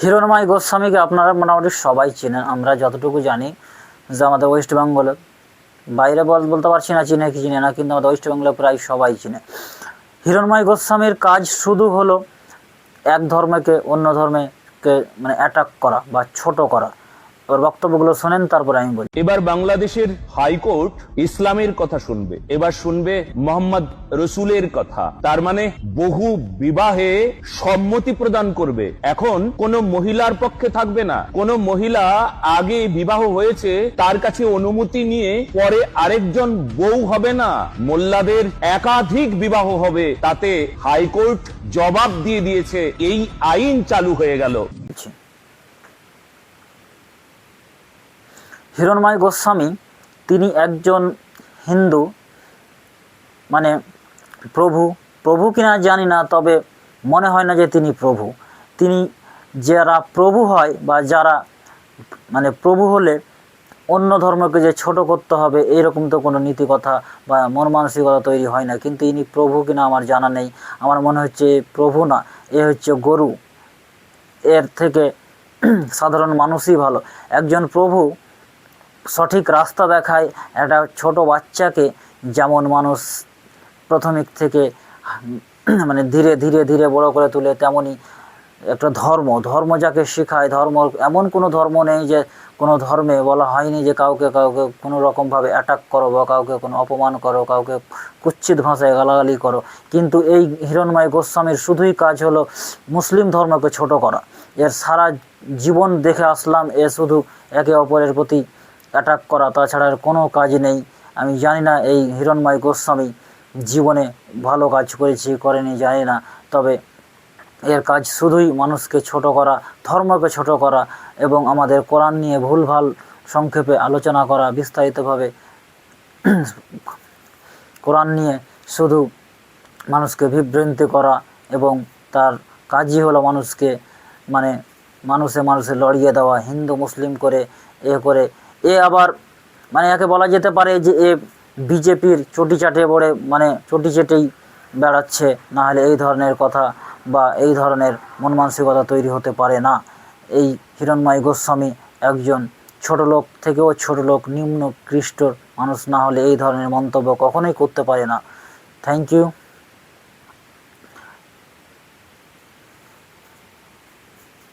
হিরণময় গোস্বামীকে আপনারা মোটামুটি সবাই চেনেন, আমরা যতটুকু জানি যে আমাদের ওয়েস্ট বেঙ্গলে, বাইরে বলতে পারছি না চিনে কি চিনে না, কিন্তু আমাদের ওয়েস্ট বেঙ্গলে প্রায় সবাই চিনে। হিরণময় গোস্বামীর কাজ শুধু হলো এক ধর্মকে অন্য ধর্মকে মানে অ্যাটাক করা বা ছোট করা। এবার বক্তব্যগুলো শোনেন, তারপরে আমি বলি। এবার বাংলাদেশের হাইকোর্ট ইসলামের কথা শুনবে, এবার শুনবে মোহাম্মদ রসুলের কথা। তার মানে বহু বিবাহে সম্মতি প্রদান করবে। এখন কোন মহিলার পক্ষে থাকবে না। কোন মহিলা আগে বিবাহ হয়েছে তার কাছে অনুমতি নিয়ে পরে আরেকজন বউ হবে না, মোল্লাদের একাধিক বিবাহ হবে। তাতে হাইকোর্ট জবাব দিয়ে দিয়েছে, এই আইন চালু হয়ে গেল। হিরণময় গোস্বামী তিনি একজন হিন্দু, মানে প্রভু কিনা জানি না, তবে মনে হয় না যে তিনি প্রভু। তিনি যারা প্রভু হয় বা যারা মানে প্রভু হলে অন্য ধর্মকে যে ছোট করতে হবে এইরকম তো কোনো নীতিকথা বা মন মানসিকতা তৈরি হয় না। কিন্তু ইনি প্রভু কিনা আমার জানা নেই, আমার মনে হচ্ছে প্রভু না, এ হচ্ছে গরু। এর থেকে সাধারণ মানুষই ভালো। একজন প্রভু সঠিক রাস্তা দেখায় একটা ছোট বাচ্চাকে, যেমন মানুষ প্রাথমিক থেকে মানে ধীরে ধীরে ধীরে বড় করে তুলে, তেমনই একটা ধর্ম যাকে শেখায়। এমন কোনো ধর্ম নেই যে কোনো ধর্মে বলা হয়নি যে কাউকে কোনো রকমভাবে অ্যাটাক করো বা কাউকে কোনো অপমান করো, কাউকে কুৎসিত ভাষায় গালাগালি করো। কিন্তু এই হিরণময় গোস্বামীর শুধুই কাজ হলো মুসলিম ধর্মকে ছোট করা। এর সারা জীবন দেখে আসলাম এ শুধু একে অপরের প্রতি অ্যাটাক করা, তাছাড়া আর কোনো কাজ নেই। আমি জানি না এই হিরণময় গোস্বামী জীবনে ভালো কাজ করেছি করেনি জানি না, তবে এর কাজ শুধুই মানুষকে ছোট করা, ধর্মকে ছোট করা এবং আমাদের কোরআন নিয়ে ভুলভাল সংক্ষেপে আলোচনা করা, বিস্তারিতভাবে কোরআন নিয়ে শুধু মানুষকে বিভ্রান্তি করা। এবং তার কাজই হলো মানুষকে মানে মানুষে লড়িয়ে দেওয়া, হিন্দু মুসলিম করে এ আবার মানে একে বলা যেতে পারে যে এ বিজেপির চটি চাটে পড়ে মানে চটি চেটেই বেড়াচ্ছে, না হলে এই ধরনের কথা বা এই ধরনের মন মানসিকতা তৈরি হতে পারে না। এই হিরণময় গোস্বামী একজন ছোট লোক থেকেও ছোট লোক, নিম্নকৃষ্ট মানুষ না হলে এই ধরনের মন্তব্য কখনোই করতে পারে না। Thank you.